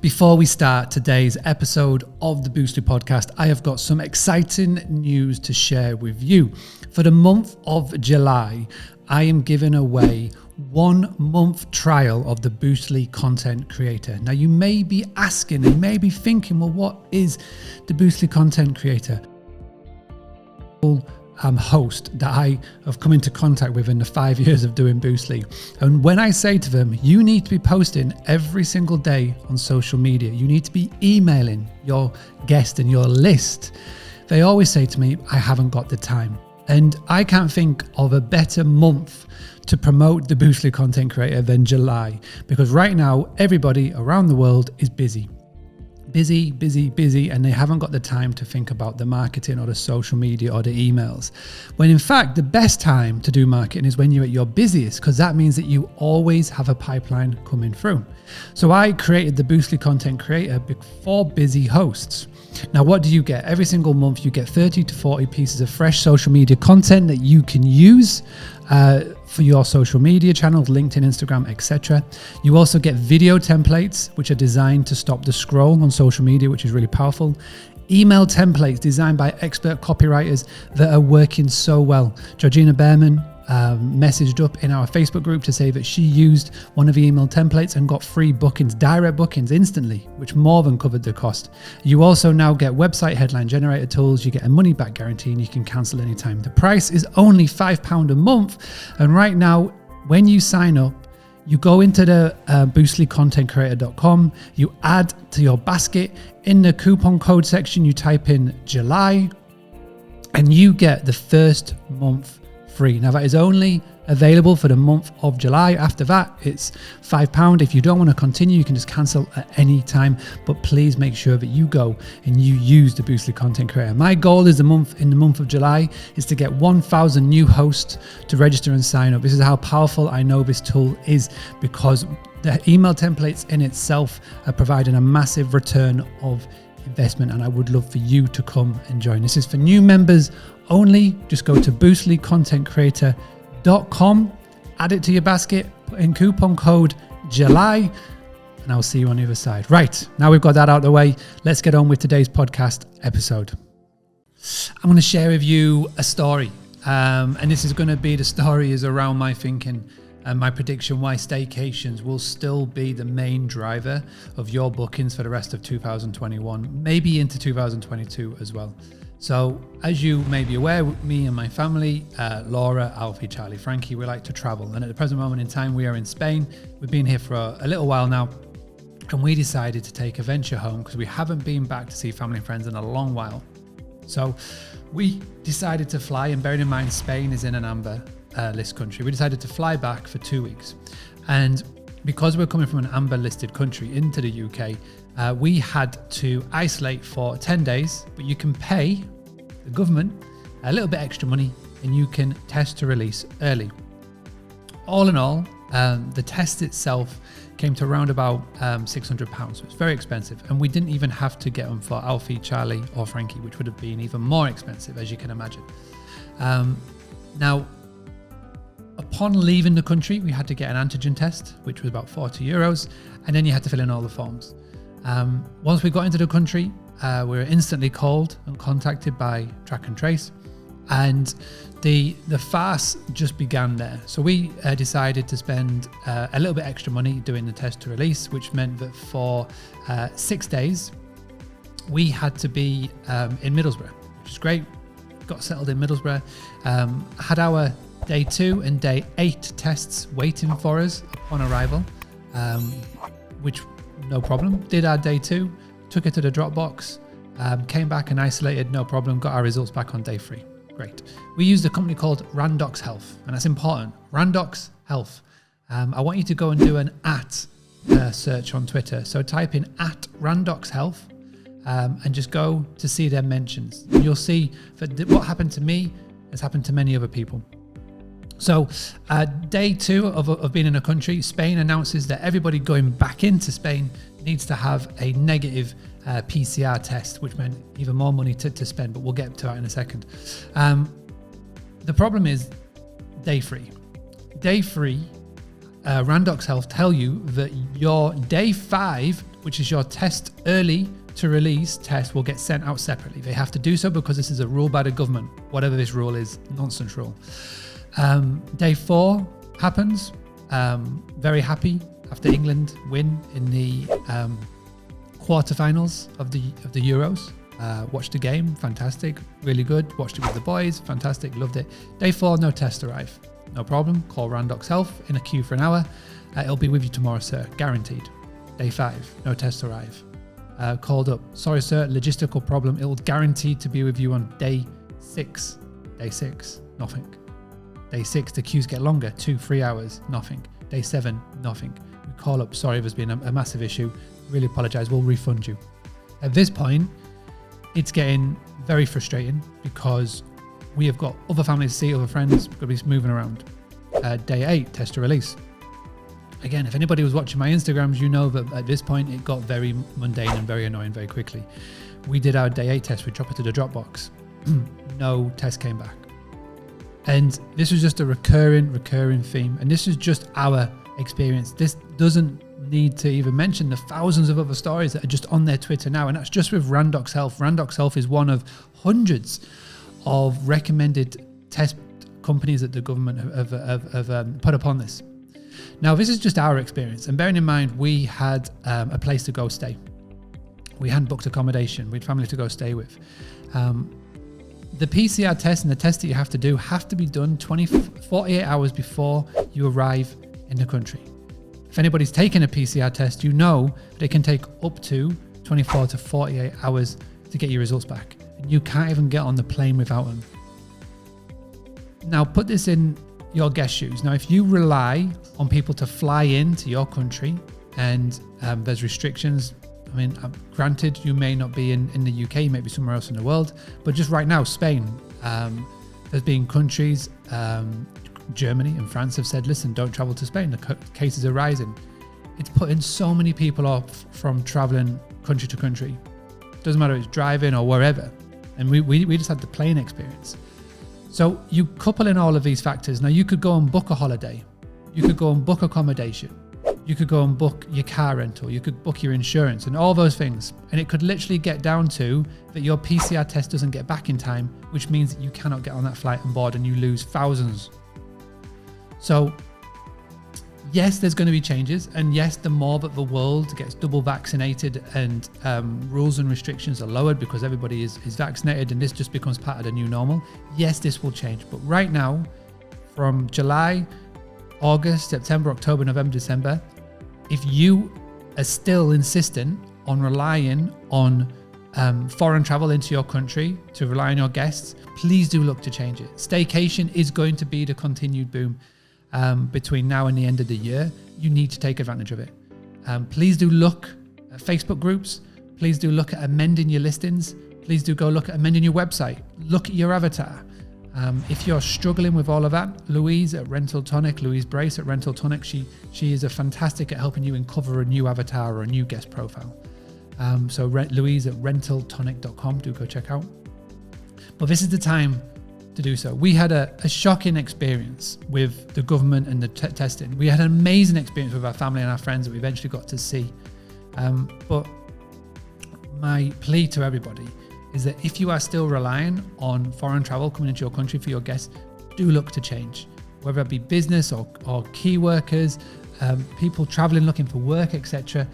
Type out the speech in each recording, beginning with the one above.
Before we start today's episode of the Boostly podcast, I have got some exciting news to share with you. For the month of July, I am giving away 1 month trial of the Boostly Content Creator. Now you may be asking and you may be thinking, well, what is the Boostly Content Creator? Host that I have come into contact with in the 5 years of doing Boostly. And when I say to them, you need to be posting every single day on social media, you need to be emailing your guest and your list, they always say to me, I haven't got the time. And I can't think of a better month to promote the Boostly Content Creator than July, because right now everybody around the world is busy, and they haven't got the time to think about the marketing or the social media or the emails. When in fact, the best time to do marketing is when you're at your busiest, because that means that you always have a pipeline coming through. So I created the Boostly Content Creator for busy hosts. Now, what do you get? Every single month, you get 30 to 40 pieces of fresh social media content that you can use for your social media channels, LinkedIn, Instagram, etc. You also get video templates, which are designed to stop the scroll on social media, which is really powerful. Email templates designed by expert copywriters that are working so well. Georgina Behrman messaged up in our Facebook group to say that she used one of the email templates and got free bookings, direct bookings instantly, which more than covered the cost. You also now get website headline generator tools, you get a money back guarantee, and you can cancel anytime. The price is only £5 a month. And right now, when you sign up, you go into the boostlycontentcreator.com, you add to your basket. In the coupon code section, you type in July, and you get the first month free. Now that is only available for the month of July. After that, it's £5. If you don't want to continue, you can just cancel at any time, but please make sure that you go and you use the Boostly Content Creator. My goal is in the month of July is to get 1,000 new hosts to register and sign up. This is how powerful I know this tool is, because the email templates in itself are providing a massive return of investment, and I would love for you to come and join. This is for new members only. Just go to boostlycontentcreator.com, add it to your basket, put in coupon code July, and I'll see you on the other side. Right, now we've got that out of the way, let's get on with today's podcast episode. I'm going to share with you a story, and this is going to be, the story is around my thinking and my prediction why staycations will still be the main driver of your bookings for the rest of 2021, maybe into 2022 as well. So as you may be aware, me and my family, Laura, Alfie, Charlie, Frankie, we like to travel. And at the present moment in time, we are in Spain. We've been here for a little while now, and we decided to take a venture home because we haven't been back to see family and friends in a long while. So we decided to fly, and bearing in mind, Spain is in an amber list country. We decided to fly back for 2 weeks. And because we're coming from an amber listed country into the UK, we had to isolate for 10 days, but you can pay the government a little bit extra money and you can test to release early. All in all, the test itself came to around about £600, so it's very expensive. And we didn't even have to get them for Alfie, Charlie or Frankie, which would have been even more expensive, as you can imagine. Now, upon leaving the country, we had to get an antigen test, which was about €40, and then you had to fill in all the forms. Once we got into the country, we were instantly called and contacted by Track and Trace, and the farce just began there. So we decided to spend a little bit extra money doing the test to release, which meant that for 6 days, we had to be in Middlesbrough, which is great. Got settled in Middlesbrough, had our day 2 and day 8 tests waiting for us upon arrival, which no problem. Did our day 2, took it to the Dropbox, came back and isolated, no problem, got our results back on day 3. Great. We used a company called Randox Health, and that's important. Randox Health. I want you to go and do an search on Twitter. So type in @Randox Health and just go to see their mentions. And you'll see that what happened to me has happened to many other people. So day 2 of being in a country, Spain announces that everybody going back into Spain needs to have a negative PCR test, which meant even more money to spend, but we'll get to that in a second. The problem is day 3. Day 3, Randox Health tell you that your day 5 which is your test early to release test, will get sent out separately. They have to do so because this is a rule by the government, whatever this rule is, nonsense rule. Day 4 happens. Very happy after England win in the quarterfinals of the Euros. Watched the game, fantastic, really good. Watched it with the boys, fantastic, loved it. Day 4, no test arrive. No problem, call Randox Health, in a queue for an hour. It'll be with you tomorrow, sir, guaranteed. Day 5, no test arrive. Called up, sorry sir, logistical problem. It will guaranteed to be with you on day 6. Day 6, nothing. Day 6, the queues get longer, 2-3 hours, nothing. Day 7, nothing. We call up, sorry, there's been a massive issue. Really apologise, we'll refund you. At this point, it's getting very frustrating because we have got other families to see, other friends, we're going to be moving around. Day 8, test to release. Again, if anybody was watching my Instagrams, you know that at this point it got very mundane and very annoying very quickly. We did our day 8 test, we dropped it to the Dropbox. No test came back. And this was just a recurring theme. And this is just our experience. This doesn't need to even mention the thousands of other stories that are just on their Twitter now. And that's just with Randox Health. Randox Health is one of hundreds of recommended test companies that the government have put upon this. Now, this is just our experience. And bearing in mind, we had a place to go stay. We hadn't booked accommodation. We had family to go stay with. The PCR test and the test that you have to do have to be done 48 hours before you arrive in the country. If anybody's taken a PCR test, you know that it can take up to 24 to 48 hours to get your results back. And you can't even get on the plane without them. Now, put this in your guest shoes. Now, if you rely on people to fly into your country and there's restrictions, I mean, granted, you may not be in the UK, you may be somewhere else in the world, but just right now, Spain, there's been countries, Germany and France have said, listen, don't travel to Spain, the cases are rising. It's putting so many people off from traveling country to country. Doesn't matter if it's driving or wherever. And we just had the plane experience. So you couple in all of these factors. Now, you could go and book a holiday. You could go and book accommodation. You could go and book your car rental. You could book your insurance and all those things. And it could literally get down to that your PCR test doesn't get back in time, which means that you cannot get on that flight and board and you lose thousands. So yes, there's going to be changes. And yes, the more that the world gets double vaccinated and rules and restrictions are lowered because everybody is vaccinated and this just becomes part of the new normal. Yes, this will change. But right now, from July, August, September, October, November, December, if you are still insistent on relying on foreign travel into your country to rely on your guests, please do look to change it. Staycation is going to be the continued boom between now and the end of the year. You need to take advantage of it. Please do look at Facebook groups. Please do look at amending your listings. Please do go look at amending your website. Look at your avatar. If you're struggling with all of that, Louise at Rental Tonic, Louise Brace at Rental Tonic, she is a fantastic at helping you uncover a new avatar or a new guest profile. So Louise at rentaltonic.com, do go check out. But this is the time to do so. We had a shocking experience with the government and the testing. We had an amazing experience with our family and our friends that we eventually got to see. But my plea to everybody is that if you are still relying on foreign travel coming into your country for your guests, do look to change. Whether it be business or key workers, people traveling looking for work, etc.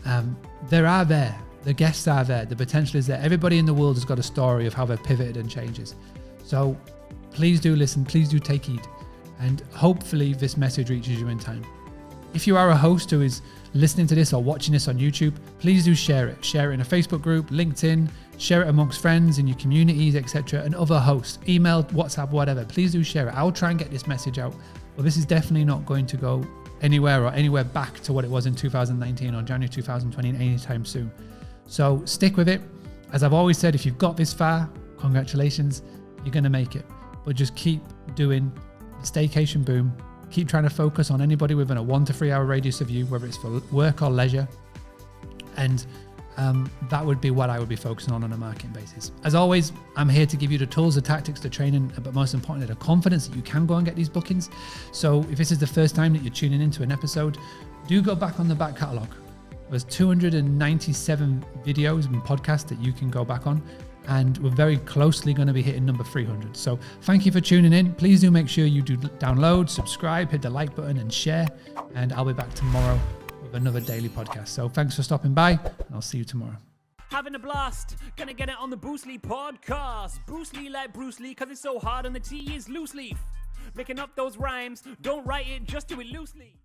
The guests are there, the potential is there. Everybody in the world has got a story of how they've pivoted and changes. So please do listen, please do take heed, and hopefully this message reaches you in time. If you are a host who is listening to this or watching this on YouTube, please do share it. Share it in a Facebook group, LinkedIn, share it amongst friends in your communities, etc. and other hosts, email, WhatsApp, whatever. Please do share it. I'll try and get this message out. Well, this is definitely not going to go anywhere back to what it was in 2019 or January 2020 anytime soon. So stick with it. As I've always said, if you've got this far, congratulations, you're going to make it. But just keep doing the staycation boom. Keep trying to focus on anybody within a 1 to 3 hour radius of you, whether it's for work or leisure. And that would be what I would be focusing on a marketing basis. As always, I'm here to give you the tools, the tactics, the training, but most importantly, the confidence that you can go and get these bookings. So if this is the first time that you're tuning into an episode, do go back on the back catalogue. There's 297 videos and podcasts that you can go back on. And we're very closely going to be hitting number 300. So thank you for tuning in. Please do make sure you do download, subscribe, hit the like button and share. And I'll be back tomorrow with another daily podcast. So thanks for stopping by, and I'll see you tomorrow. Having a blast, gonna get it on the Bruce Lee podcast. Bruce Lee like Bruce Lee, cause it's so hard and the T is loose leaf. Making up those rhymes, don't write it, just do it loosely.